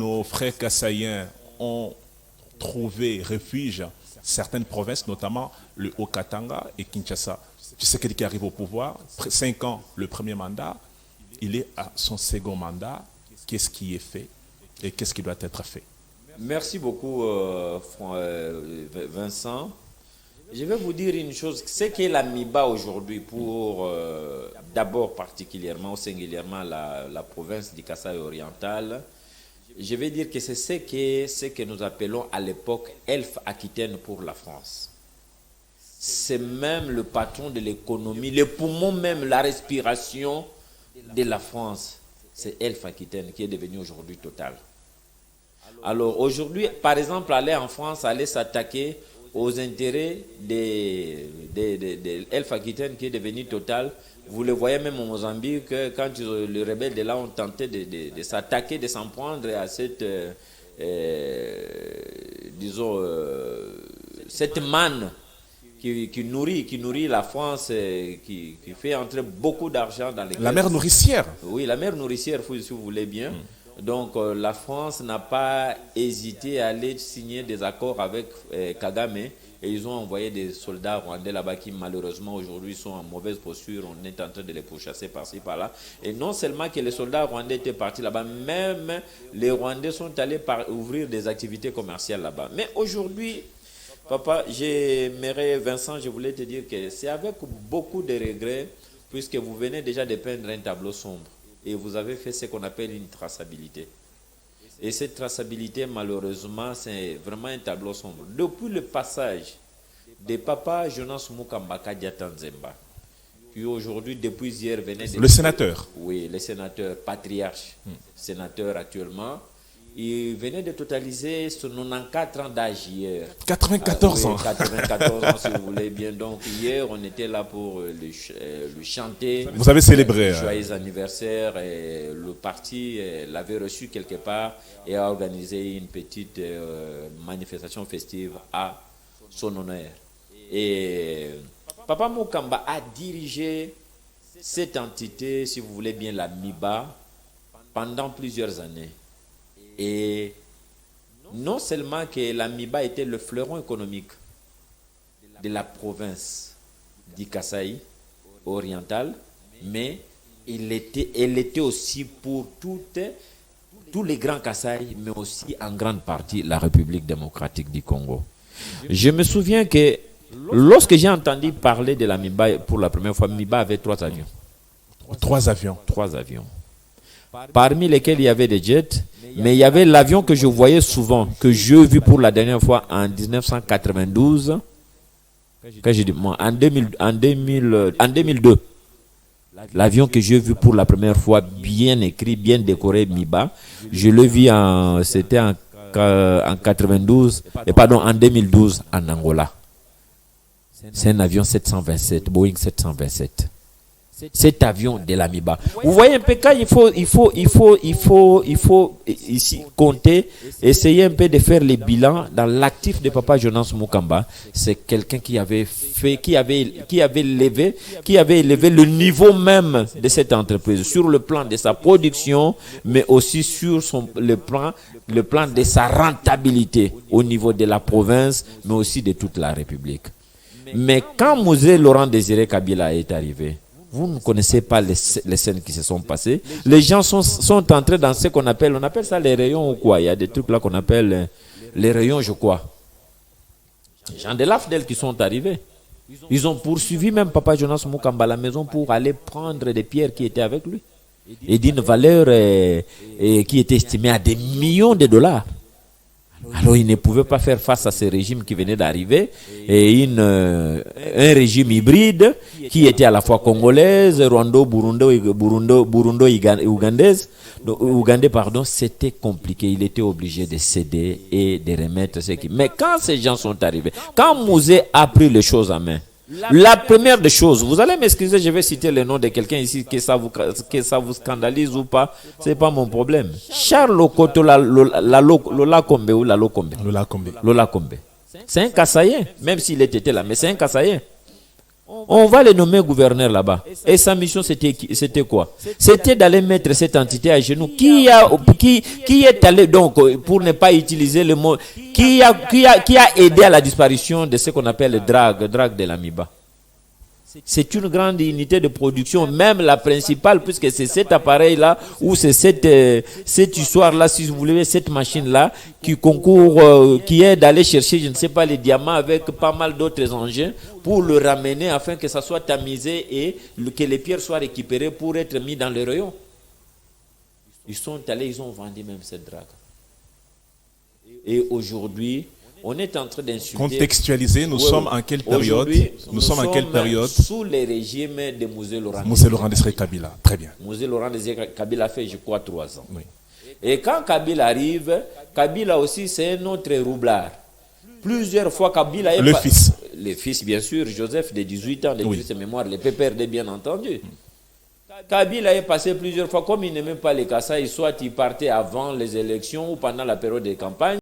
nos frères kassaïens ont trouvé refuge certaines provinces, notamment le Haut-Katanga et Kinshasa. Tshisekedi qui arrive au pouvoir, 5 ans le premier mandat, il est à son second mandat. Qu'est-ce qui est fait et qu'est-ce qui doit être fait? Merci beaucoup Vincent. Je vais vous dire une chose, ce qu'est la MIBA aujourd'hui pour d'abord particulièrement ou singulièrement la province du Kasaï oriental. Je vais dire que c'est ce que nous appelons à l'époque Elf Aquitaine pour la France. C'est même le patron de l'économie, le poumon même, la respiration de la France. C'est Elf Aquitaine qui est devenu aujourd'hui Total. Alors aujourd'hui, par exemple, aller en France, aller s'attaquer aux intérêts de Elf Aquitaine qui est devenu Total. Vous le voyez même au Mozambique, quand les rebelles de là ont tenté de s'attaquer, de s'en prendre à cette, cette manne qui nourrit la France, qui fait entrer beaucoup d'argent dans les caisses. La mer nourricière. Oui, la mer nourricière, si vous voulez bien. Donc la France n'a pas hésité à aller signer des accords avec Kagame. Et ils ont envoyé des soldats rwandais là-bas qui malheureusement aujourd'hui sont en mauvaise posture. On est en train de les pourchasser par-ci par-là. Et non seulement que les soldats rwandais étaient partis là-bas, même les Rwandais sont allés ouvrir des activités commerciales là-bas. Mais aujourd'hui, papa, Vincent, je voulais te dire que c'est avec beaucoup de regrets, puisque vous venez déjà de peindre un tableau sombre. Et vous avez fait ce qu'on appelle une traçabilité. Et cette traçabilité, malheureusement, c'est vraiment un tableau sombre. Depuis le passage de Papa Jonas Mukamba Kadiata Nzemba, qui aujourd'hui, depuis hier, venait de... Le sénateur. Oui, le sénateur, patriarche, sénateur actuellement. Il venait de totaliser son 94 ans d'âge hier. 94 ans. 94 ans, si vous voulez bien. Donc hier, on était là pour le chanter. Vous avez célébré. Joyeux anniversaire. Et le parti l'avait reçu quelque part et a organisé une petite manifestation festive à son honneur. Et Papa Mukamba a dirigé cette entité, si vous voulez bien, la MIBA, pendant plusieurs années. Et non seulement que la MIBA était le fleuron économique de la province du Kasaï oriental, mais elle était aussi pour tous les grands Kasaï, mais aussi en grande partie la République démocratique du Congo. Je me souviens que lorsque j'ai entendu parler de la MIBA pour la première fois, MIBA avait 3 avions. 3 avions. 3 avions. Parmi lesquels il y avait des jets, mais il y avait l'avion que je voyais souvent, que j'ai vu pour la dernière fois en 1992, en 2002. L'avion que j'ai vu pour la première fois, bien écrit, bien décoré, MIBA, je l'ai vu c'était en 2012 en Angola. C'est un avion 727, Boeing 727. Cet avion de la MIBA. Vous voyez un peu quand il faut ici compter, essayer un peu de faire les bilans dans l'actif de Papa Jonas Mukamba. C'est quelqu'un qui avait élevé le niveau même de cette entreprise sur le plan de sa production, mais aussi sur le plan de sa rentabilité au niveau de la province, mais aussi de toute la République. Mais quand Mosé Laurent Désiré Kabila est arrivé, vous ne connaissez pas les scènes qui se sont passées. Les gens sont entrés dans ce qu'on appelle, on appelle ça les rayons ou quoi. Il y a des trucs là qu'on appelle les rayons, je crois. Les gens de l'AFDEL qui sont arrivés. Ils ont poursuivi même Papa Jonas Mukamba à la maison pour aller prendre des pierres qui étaient avec lui. Et d'une valeur qui était estimée à des millions de dollars. Alors il ne pouvait pas faire face à ce régime qui venait d'arriver et un régime hybride qui était à la fois congolaise, ougandais, c'était compliqué. Il était obligé de céder et de remettre ce qui... Mais quand ces gens sont arrivés, quand Mosé a pris les choses en main, la première des choses, vous allez m'excuser, je vais citer le nom de quelqu'un ici, que ça vous scandalise ou pas, c'est pas mon problème. Charles Lokoto Lola Kombe. C'est un Kassaïen, même s'il était là, mais c'est un Kassaïen. On va le nommer gouverneur là-bas. Et sa mission, c'était quoi? C'était d'aller mettre cette entité à genoux. Qui est allé, donc, pour ne pas utiliser le mot, qui a aidé à la disparition de ce qu'on appelle le drag de l'amiba? C'est une grande unité de production, même la principale, puisque c'est cet appareil-là, ou c'est cette histoire-là, si vous voulez, cette machine-là, qui concourt, qui aide à aller chercher, je ne sais pas, les diamants avec pas mal d'autres engins, pour le ramener afin que ça soit tamisé et que les pierres soient récupérées pour être mis dans le rayon. Ils sont allés, ils ont vendu même cette drague. Et aujourd'hui, on est en train d'insulter. Contextualiser, nous sommes en quelle période? Nous sommes en quelle période? Sous les régimes de Mosé Laurent. Mosé Laurent Désiré Kabila, très bien. Mosé Laurent Désiré Kabila a fait, je crois, 3 ans. Oui. Et quand Kabila arrive, Kabila aussi, c'est un autre roublard. Plusieurs fois, Kabila est... Le fils. Le fils, bien sûr, Joseph, de 18 ans, de 18 mémoires, le PPRD, bien entendu. Kabila est passé plusieurs fois, comme il n'aimait pas les Kassai, soit il partait avant les élections ou pendant la période de campagne.